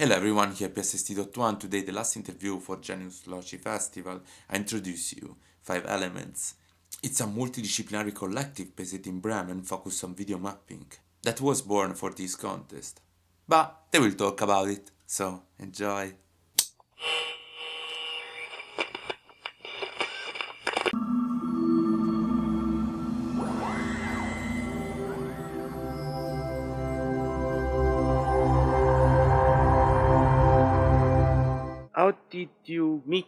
Hello everyone, here psst.one. Today the last interview for Genius Loci Festival. I introduce you 5Elements. It's a multidisciplinary collective based in Bremen focused on video mapping that was born for this contest. But they will talk about it, so enjoy. How did you meet?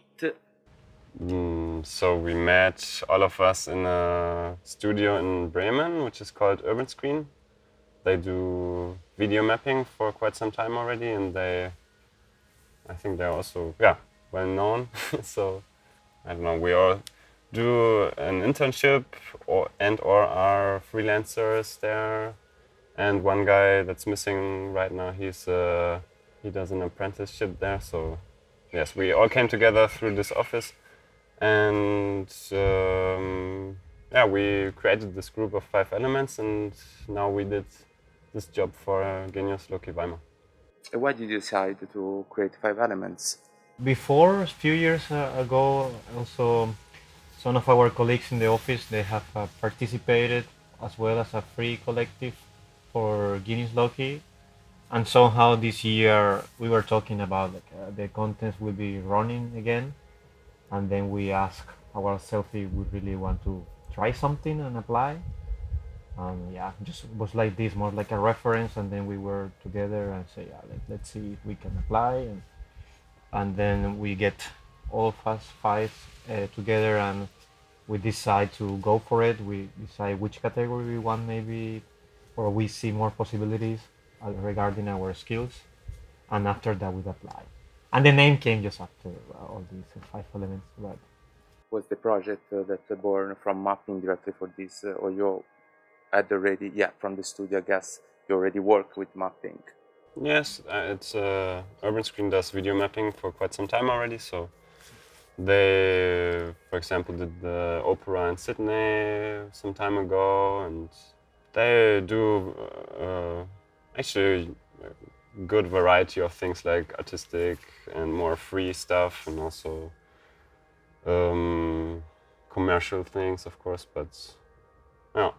So we met, all of us, in a studio in Bremen, which is called Urban Screen. They do video mapping for quite some time already, and I think they're also, well known. So, I don't know, we all do an internship or are freelancers there. And one guy that's missing right now, he does an apprenticeship there. So, yes, we all came together through this office. And we created this group of 5 Elements, and now we did this job for Genius Loci Weimar. Why did you decide to create 5 Elements? Before, a few years ago, also some of our colleagues in the office, they have participated as well as a free collective for Guinness Loki. And somehow this year we were talking about the contest will be running again. And then we asked ourselves if we really want to try something and apply. And yeah, just was like this, more like a reference. And then we were together and say, yeah, let's see if we can apply. And then we get all of us five together and we decide to go for it. We decide which category we want maybe, or we see more possibilities regarding our skills. And after that, we apply. And the name came just after all these 5 elements. But Was the project that born from mapping directly for this, or you had already, from the studio, I guess you already worked with mapping? Yes, it's Urban Screen does video mapping for quite some time already. So they, for example, did the opera in Sydney some time ago, and they do actually a good variety of things like artistic and more free stuff, and also commercial things, of course. But yeah,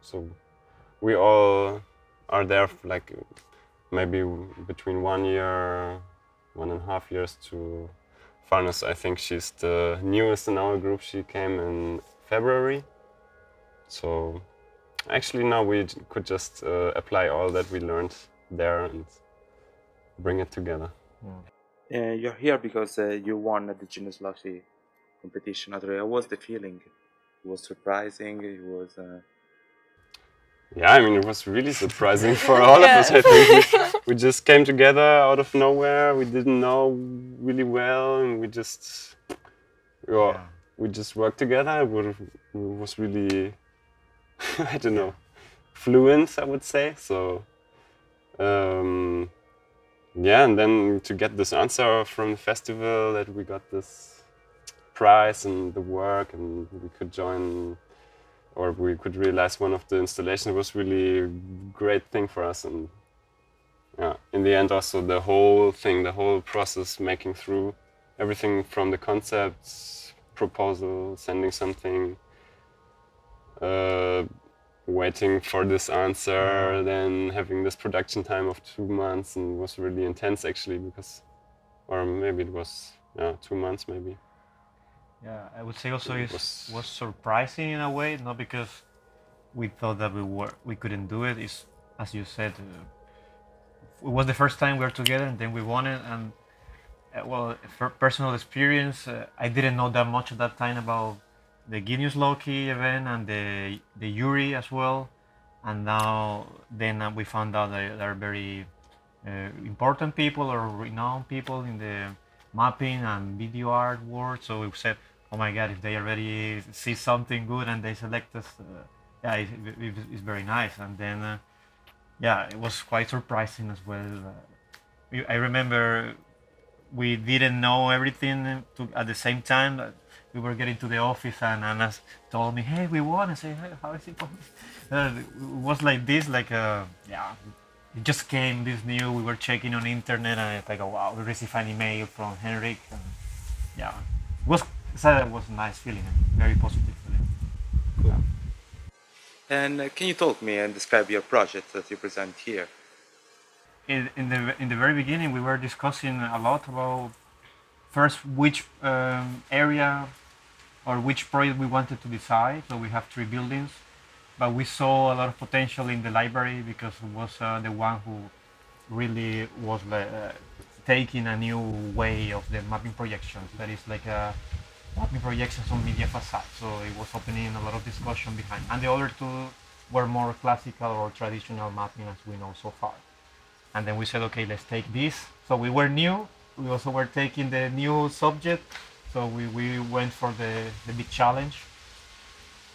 so we all are there for like maybe between 1 year, 1.5 years to Farnes. I think she's the newest in our group. She came in February. So actually now we could just apply all that we learned there and bring it together. yeah. You're here because you won the Genius Loci competition. How was the feeling? It was surprising. It was. Yeah, I mean, it was really surprising for all of us. I think we just came together out of nowhere. We didn't know really well, and we just worked together. It was really I don't know, fluent, I would say. So and then to get this answer from the festival that we got this prize and the work, and we could join, or we could realize one of the installations, was really a great thing for us. And in the end also the whole thing, the whole process, making through everything from the concepts, proposal, sending something, waiting for this answer, then having this production time of 2 months, and it was really intense actually, because, or maybe it was 2 months maybe. Yeah, I would say also it was surprising in a way, not because we thought that we couldn't do it. It's, as you said, it was the first time we were together, and then we won it. And for personal experience, I didn't know that much at that time about the Genius Loki event and the jury as well. And now then we found out that there are very important people or renowned people in the mapping and video art world. So we said, oh my God, if they already see something good and they select us, it's very nice. And then it was quite surprising as well. I remember we didn't know everything at the same time. We were getting to the office, and Anna told me, "Hey, we won." I said, "Hey, how is it going?" It was like this, like it just came this new. We were checking on internet, and it's like, oh wow, we received an email from Henrik, and yeah, it was a nice feeling, very positive feeling. Cool. And can you talk me and describe your project that you present here? In the very beginning, we were discussing a lot about first which area or which project we wanted to decide. So we have 3 buildings, but we saw a lot of potential in the library because it was the one who really was taking a new way of the mapping projections. That is like a mapping projections on media facade. So it was opening a lot of discussion behind. And the other 2 were more classical or traditional mapping as we know so far. And then we said, okay, let's take this. So we were new. We also were taking the new subject. So we went for the big challenge.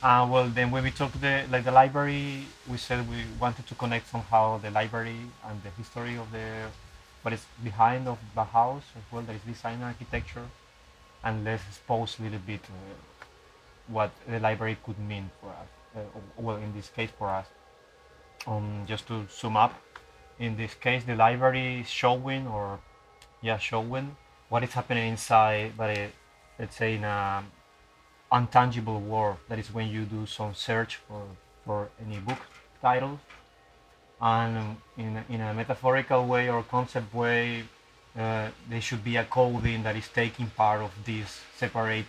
Well, then when we talked the library, we said we wanted to connect somehow the library and the history of what is behind of the house as well. There is design and architecture, and let's expose a little bit what the library could mean for us. Well, in this case for us. Just to sum up, in this case, the library is showing what is happening inside, but let's say in a untangible world. That is when you do some search for any book titles, and in a metaphorical way or concept way, there should be a coding that is taking part of these separate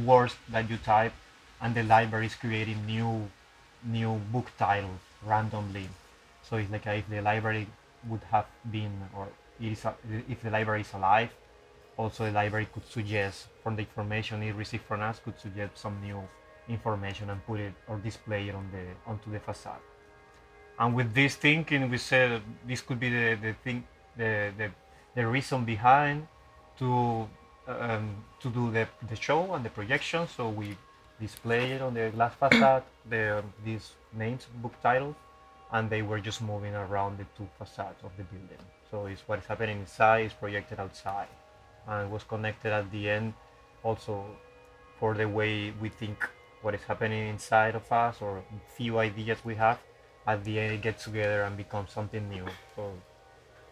words that you type, and the library is creating new book titles randomly. So it's like if the library would have been, or if the library is alive, also the library could suggest from the information it received from us, could suggest some new information and put it or display it onto the facade. And with this thinking, we said this could be the reason behind to do the show and the projection. So we display it on the glass facade, these names, book titles, and they were just moving around the 2 facades of the building. So it's what is happening inside is projected outside, and it was connected at the end also for the way we think what is happening inside of us, or few ideas we have. At the end, it gets together and becomes something new. So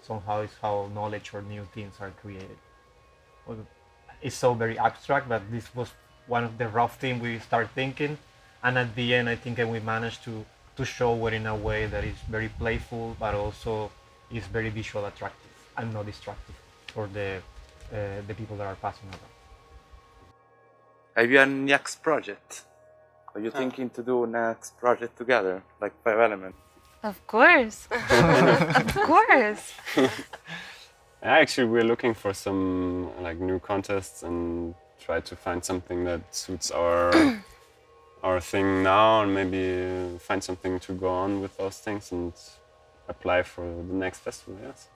somehow it's how knowledge or new things are created. Well, it's so very abstract, but this was one of the rough things we start thinking, and at the end, I think we managed to show it in a way that is very playful, but also is very visual attractive and not destructive for the people that are passing around. Have you a next project? Are you thinking to do next project together, like 5Elements? Of course. Of course. Actually, we're looking for some new contests and try to find something that suits our thing now, and maybe find something to go on with those things and apply for the next festival. Yes.